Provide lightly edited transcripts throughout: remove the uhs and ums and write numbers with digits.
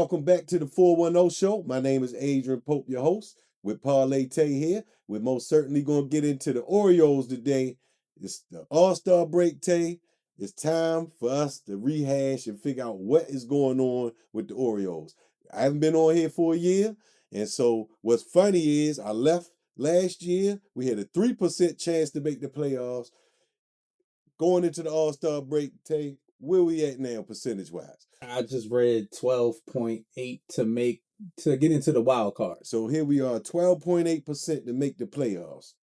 welcome back to the 410 show. My name is Adrian Pope, your host, with Parlay Tay here. We're most certainly going to get into the Orioles today. It's the All-Star break, Tay. It's time for us to rehash and figure out what is going on with the Orioles. I haven't been on here for a year, and so what's funny is I left last year. We had a 3% chance to make the playoffs. Going into the All-Star break, Tay, where we at now percentage-wise? I just read 12.8 to get into the wild card. So here we are, 12.8% to make the playoffs.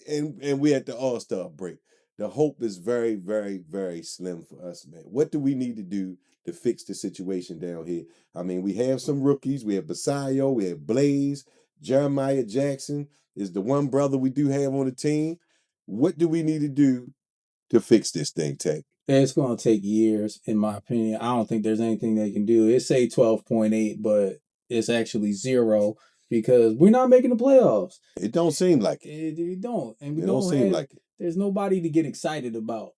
And we're at the All-Star break. The hope is very, very, very slim for us, man. What do we need to do to fix the situation down here? I mean, we have some rookies. We have Basayo, we have Blaze, Jeremiah Jackson is the one brother we do have on the team. What do we need to do to fix this thing, Tay? It's going to take years, in my opinion. I don't think there's anything they can do. It say 12.8, but it's actually zero because we're not making the playoffs. It don't seem like it. It don't, and we It don't don't seem have. like it. There's nobody to get excited about.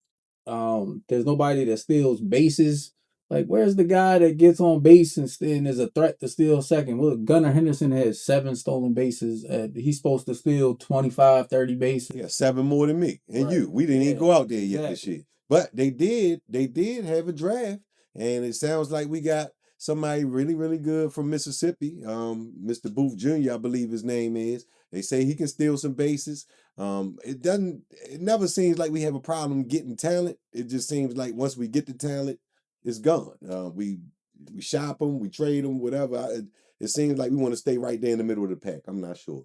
There's nobody that steals bases. Like, where's the guy that gets on base and is a threat to steal second? Look, Gunnar Henderson has 7 stolen bases. He's supposed to steal 25, 30 bases. Yeah, 7 more than me and Right. you. We didn't even Yeah, go out there yet this exactly. year. But they did have a draft, and it sounds like we got somebody really, really good from Mississippi. Mr. Booth Jr., I believe his name is. They say he can steal some bases. It never seems like we have a problem getting talent. It just seems like once we get the talent, it's gone. We shop them, we trade them, whatever. It seems like we want to stay right there in the middle of the pack. I'm not sure.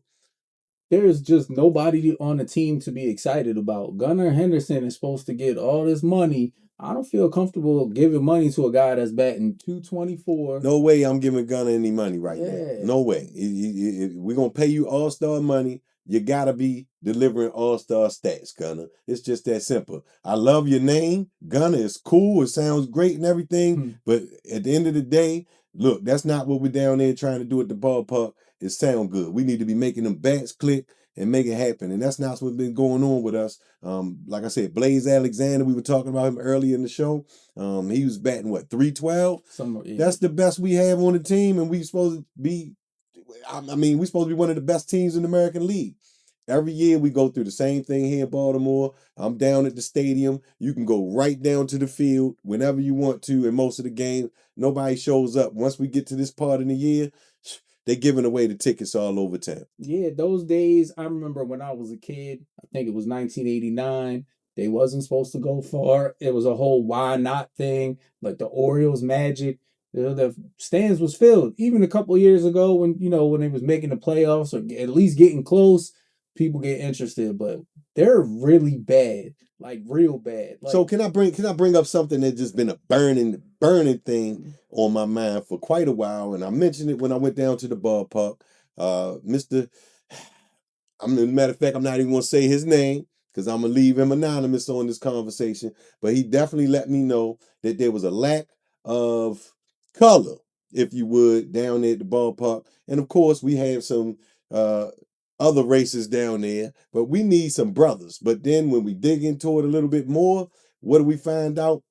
There's just nobody on the team to be excited about. Gunnar Henderson is supposed to get all this money. I don't feel comfortable giving money to a guy that's batting 224. No way I'm giving Gunner any money right now. Yeah. No way. We're going to pay you all-star money. You got to be delivering all-star stats, Gunner. It's just that simple. I love your name. Gunner is cool. It sounds great and everything. But at the end of the day, look, that's not what we're down there trying to do at the ballpark. It sound good. We need to be making them bats click and make it happen. And that's not what's been going on with us. Like I said, Blaze Alexander, we were talking about him earlier in the show. He was batting, what, 312? Yeah. That's the best we have on the team, and we supposed to be, we're supposed to be one of the best teams in the American League. Every year we go through the same thing here in Baltimore. I'm down at the stadium. You can go right down to the field whenever you want to, and most of the game, nobody shows up. Once we get to this part of the year, they're giving away the tickets all over town. Yeah, those days, I remember when I was a kid, I think it was 1989. They wasn't supposed to go far. It was a whole why not thing, like the Orioles magic. The stands was filled. Even a couple years ago when they was making the playoffs or at least getting close, people get interested, but they're really bad, like real bad. Like, So can I bring up something that's just been a burning thing on my mind for quite a while, and I mentioned it when I went down to the ballpark. Mr. Matter of fact, I'm not even gonna say his name because I'm gonna leave him anonymous on this conversation. But he definitely let me know that there was a lack of color, if you would, down there at the ballpark. And of course, we have some other races down there, but we need some brothers. But then when we dig into it a little bit more, what do we find out?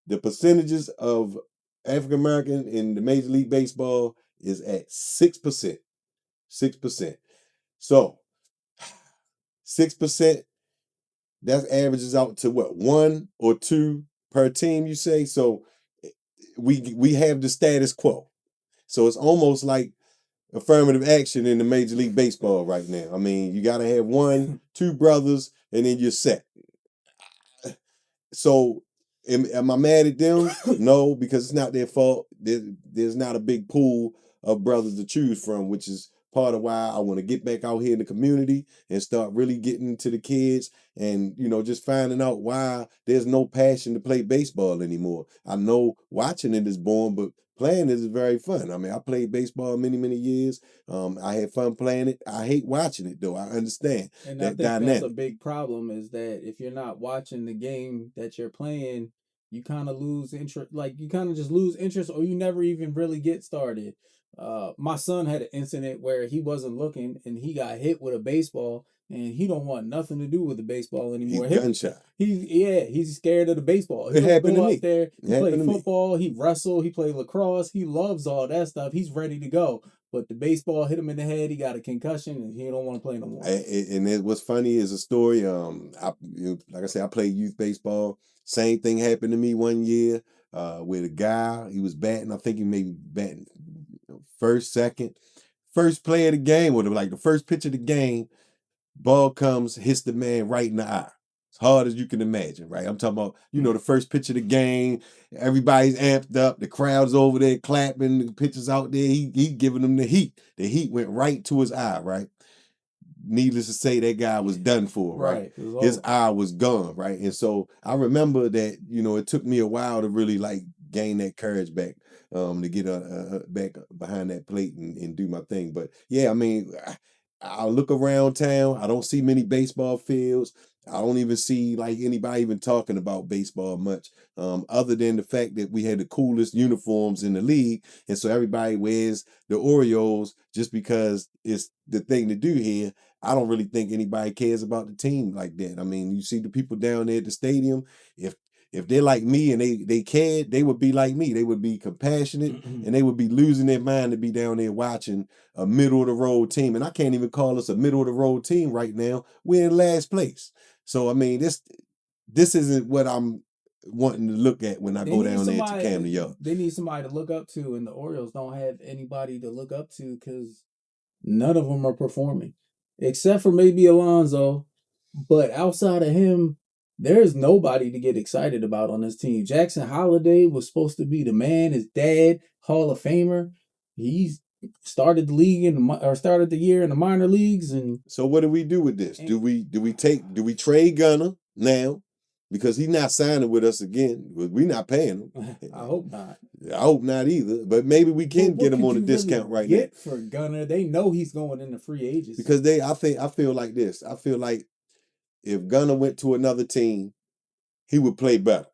The percentages of African American in the Major League Baseball is at 6%. 6%. So 6%, that averages out to what, 1 or 2 per team, you say? So we have the status quo. So it's almost like affirmative action in the Major League Baseball right now. I mean, you got to have 1, 2 brothers, and then you're set. So am I mad at them? No, because it's not their fault. There's not a big pool of brothers to choose from, which is part of why I want to get back out here in the community and start really getting to the kids and, just finding out why there's no passion to play baseball anymore. I know watching it is boring, but playing it is very fun. I mean, I played baseball many, many years. I had fun playing it. I hate watching it, though. I understand and I that think that's a dynamic. big problem is that if you're not watching the game that you're playing, you kind of lose interest. Like, you kind of just lose interest, or you never even really get started. My son had an incident where he wasn't looking and he got hit with a baseball and he don't want nothing to do with the baseball He's anymore. gun-shy. He's scared of the baseball. It He'll happened to go out me. there. It He play happened to me. football. He wrestle. He play lacrosse. He loves all that stuff. He's ready to go. But the baseball hit him in the head. He got a concussion, and he don't want to play no more. What's funny is a story. Like I said, I played youth baseball. Same thing happened to me one year. With a guy, he was batting. I think he maybe batting first, second, first play of the game, or like the first pitch of the game. Ball comes, hits the man right in the eye. As hard as you can imagine, right? I'm talking about, the first pitch of the game. Everybody's amped up. The crowd's over there clapping. The pitcher's out there. He giving them the heat. The heat went right to his eye, right? Needless to say, that guy was done for, right? Right. It was His over. eye was gone, right? And so I remember that, it took me a while to really like gain that courage back, to get back behind that plate and do my thing. But yeah, I mean, I look around town. I don't see many baseball fields. I don't even see like anybody even talking about baseball much, other than the fact that we had the coolest uniforms in the league, and so everybody wears the Orioles just because it's the thing to do here. I don't really think anybody cares about the team like that. I mean, you see the people down there at the stadium. If they're like me and they cared, they would be like me. They would be compassionate and they would be losing their mind to be down there watching a middle of the road team. And I can't even call us a middle of the road team right now. We're in last place. So I mean, this isn't what I'm wanting to look at when I They go need down there to somebody. Camden Yard. They need somebody to look up to, and the Orioles don't have anybody to look up to because none of them are performing, except for maybe Alonso. But outside of him, there's nobody to get excited about on this team. Jackson Holiday was supposed to be the man. His dad, Hall of Famer. He's started the league or started the year in the minor leagues, and So what do we do with this? Do we trade Gunner now? Because he's not signing with us again. We're not paying him. I hope not. I hope not either. But maybe we But can what get him could on a you really discount right now. get for Gunner? They know he's going into free agency. Because I feel like this. I feel like if Gunner went to another team, he would play better.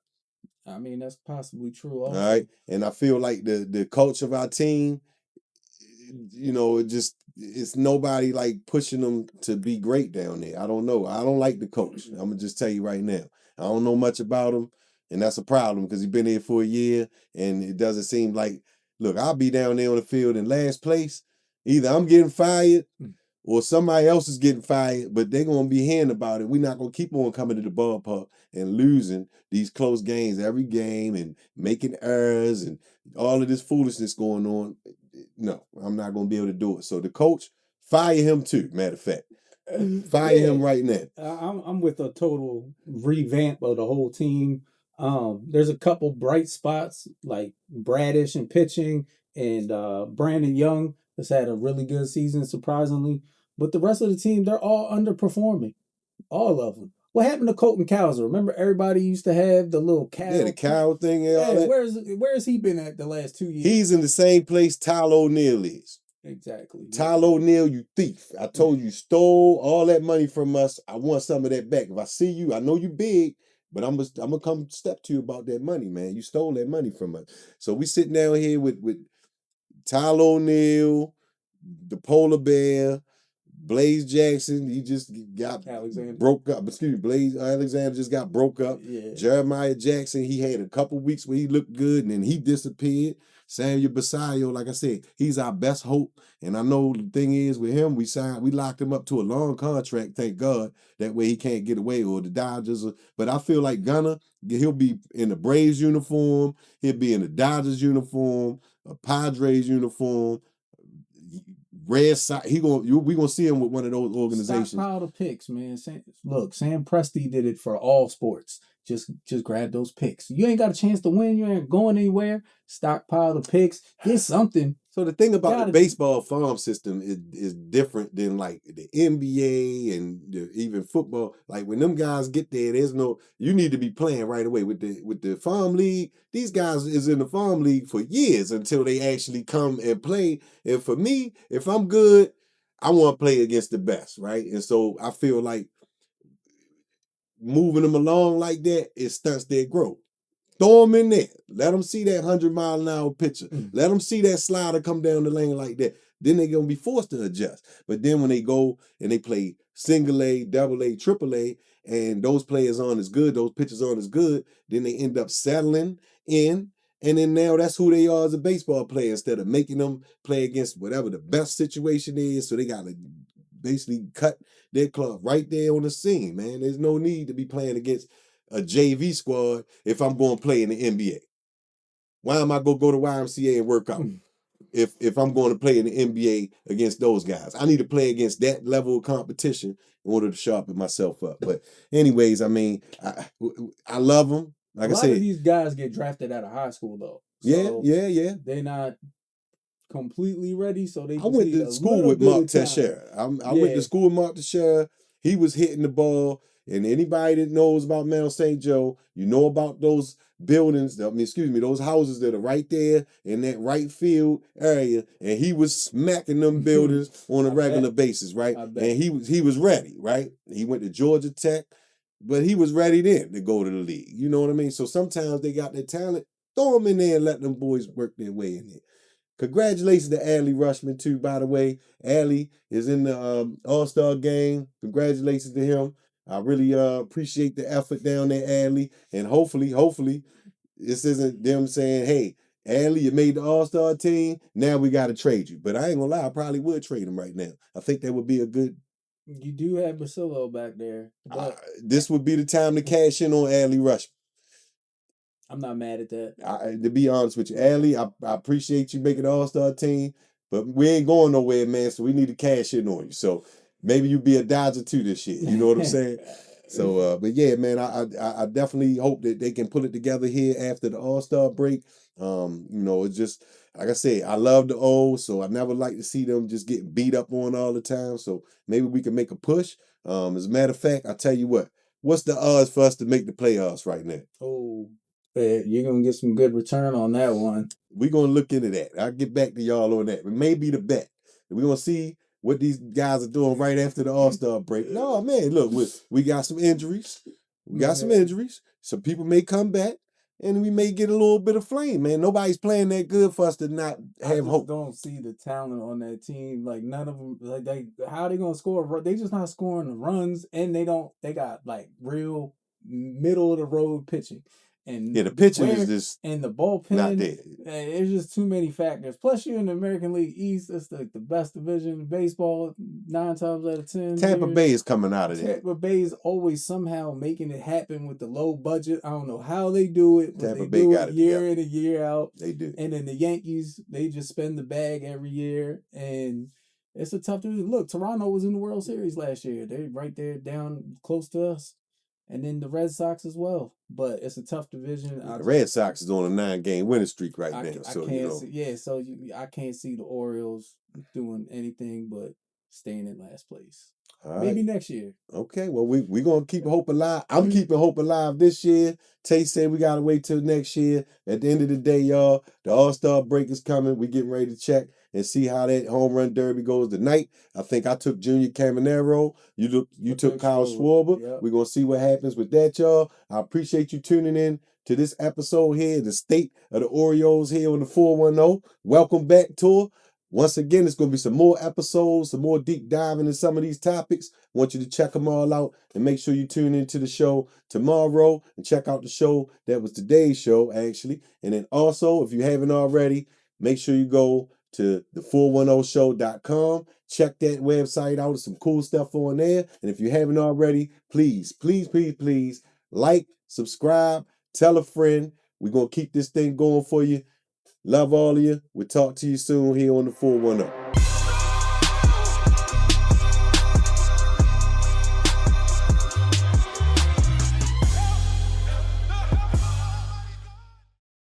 I mean, that's possibly true All also. right. And I feel like the culture of our team, it's nobody like pushing them to be great down there. I don't know. I don't like the coach. I'm gonna just tell you right now. I don't know much about him, and that's a problem because he's been here for a year, and it doesn't seem like. Look, I'll be down there on the field in last place. Either I'm getting fired or somebody else is getting fired, but they're gonna be hearing about it. We're not gonna keep on coming to the ballpark and losing these close games every game and making errors and all of this foolishness going on. No, I'm not gonna be able to do it. So the coach, fire him too. Matter of fact, fire Yeah, him right now. I'm with a total revamp of the whole team. There's a couple bright spots like Bradish and pitching, and Brandon Young has had a really good season, surprisingly. But the rest of the team, they're all underperforming, all of them. What happened to Colton Cowser? Remember, everybody used to have the little Yeah, the cow. cow thing and all Yeah, that. where's he been at the last 2 years? He's in the same place Tyler O'Neill is. Exactly. Tyler O'Neill, you thief. I told you stole all that money from us. I want some of that back. If I see you, I know you big, but I'm gonna come step to you about that money, man. You stole that money from us. So we sitting down here with Tyler O'Neill, the polar bear, Blaze Jackson, he just got Alexander. broke up. Excuse me, Blaze Alexander just got broke up. Yeah. Jeremiah Jackson, he had a couple weeks where he looked good and then he disappeared. Samuel Basayo, like I said, he's our best hope. And I know the thing is with him, we locked him up to a long contract, thank God. That way he can't get away or the Dodgers. But I feel like Gunner, he'll be in the Braves uniform, he'll be in the Dodgers uniform, a Padres uniform, Red Sox. We gonna see him with one of those organizations. Stockpile the picks, man. Look, Sam Presti did it for all sports. Just grab those picks. You ain't got a chance to win. You ain't going anywhere. Stockpile the picks. Get something. So the thing about the baseball farm system is different than like the NBA and even football. Like when them guys get there, you need to be playing right away with the farm league. These guys is in the farm league for years until they actually come and play. And for me, if I'm good, I want to play against the best, right? And so I feel like moving them along like that, it stunts their growth. Throw them in there. Let them see that 100-mile-an-hour pitcher. Let them see that slider come down the lane like that. then they're gonna be forced to adjust. But then when they go and they play single A, double A, triple A, and those players aren't as good, those pitchers aren't as good, then they end up settling in. And then now that's who they are as a baseball player instead of making them play against whatever the best situation is. So they got to basically cut their club right there on the scene, man. There's no need to be playing against a JV squad if I'm going to play in the NBA. Why am I going to go to YMCA and work out? If I'm going to play in the NBA against those guys, I need to play against that level of competition in order to sharpen myself up. But anyways, I mean, I love them. Like a I lot of said, these guys get drafted out of high school though, yeah, so yeah. they're not completely ready. So they I just went need to a school little with bit Mark of time. Teixeira. I went to Yeah, school with Mark Teixeira. He was hitting the ball, and anybody that knows about Mount St. Joe, you know about those buildings. I mean, excuse me, those houses that are right there in that right field area, and he was smacking them buildings on a I regular bet. basis, right? I bet. And he was ready, right? He went to Georgia Tech, but he was ready then to go to the league. You know what I mean? So sometimes they got their talent. Throw them in there and let them boys work their way in there. Congratulations to Adley Rushman, too, by the way. Adley is in the All-Star game. Congratulations to him. I really appreciate the effort down there, Adley. And hopefully, this isn't them saying, hey, Adley, you made the All-Star team. Now we got to trade you. But I ain't going to lie, I probably would trade him right now. I think that would be a good. You do have Basillo back there, but This would be the time to cash in on Adley Rushman. I'm not mad at that. To be honest with you, Adley, I appreciate you making the All-Star team, but we ain't going nowhere, man. So we need to cash in on you. So maybe you be a Dodger too this year. You know what I'm saying? So, but yeah, man, I definitely hope that they can pull it together here after the All-Star break. It's just like I said, I love the O's, so I never like to see them just getting beat up on all the time. So maybe we can make a push. As a matter of fact, I tell you what, what's the odds for us to make the playoffs right now? Oh, you're gonna get some good return on that one. We're gonna look into that. I'll get back to y'all on that. It may be the bet. We're gonna see what these guys are doing right after the All-Star break. No, man, look, we got some injuries. We got some injuries. Some people may come back, and we may get a little bit of flame, man. Nobody's playing that good for us to not I have just hope. don't see the talent on that team. Like none of them, like how they gonna score? They just not scoring the runs, and they don't. They got like real middle of the road pitching, and Yeah, the pitching is where just and the not bullpen. there. There's just too many factors. Plus, you're in the American League East. It's like the best division in baseball. 9 times out of 10 Tampa years. Bay is coming out of there. Tampa Bay is always somehow making it happen with the low budget. I don't know how they do it, but Tampa they Bay do it got it year together. in and year out. They do. And then the Yankees, they just spend the bag every year, and it's a tough division. Look, Toronto was in the World Series last year. They're right there down close to us, and then the Red Sox as well. But it's a tough division. Yeah, the Red Sox is on a 9-game winning streak right now, I so can't see. Yeah, so I can't see the Orioles doing anything but staying in last place. All Maybe right. next year. Okay, well, we gonna keep hope alive. I'm keeping hope alive this year. Tay said we gotta wait till next year. At the end of the day, y'all, the All-Star break is coming. We getting ready to check and see how that home run derby goes tonight. I think I took Junior Caminero. You took Kyle Schwarber. Yep. We're gonna see what happens with that, y'all. I appreciate you tuning in to this episode here, the state of the Orioles here on the 410. Welcome back, tour. Once again, it's going to be some more episodes, some more deep diving into some of these topics. I want you to check them all out and make sure you tune into the show tomorrow and check out the show that was today's show, actually. And then also, if you haven't already, make sure you go to the410show.com. Check that website out. There's some cool stuff on there. And if you haven't already, please like, subscribe, tell a friend. We're going to keep this thing going for you. Love all of you. We'll talk to you soon here on the 410.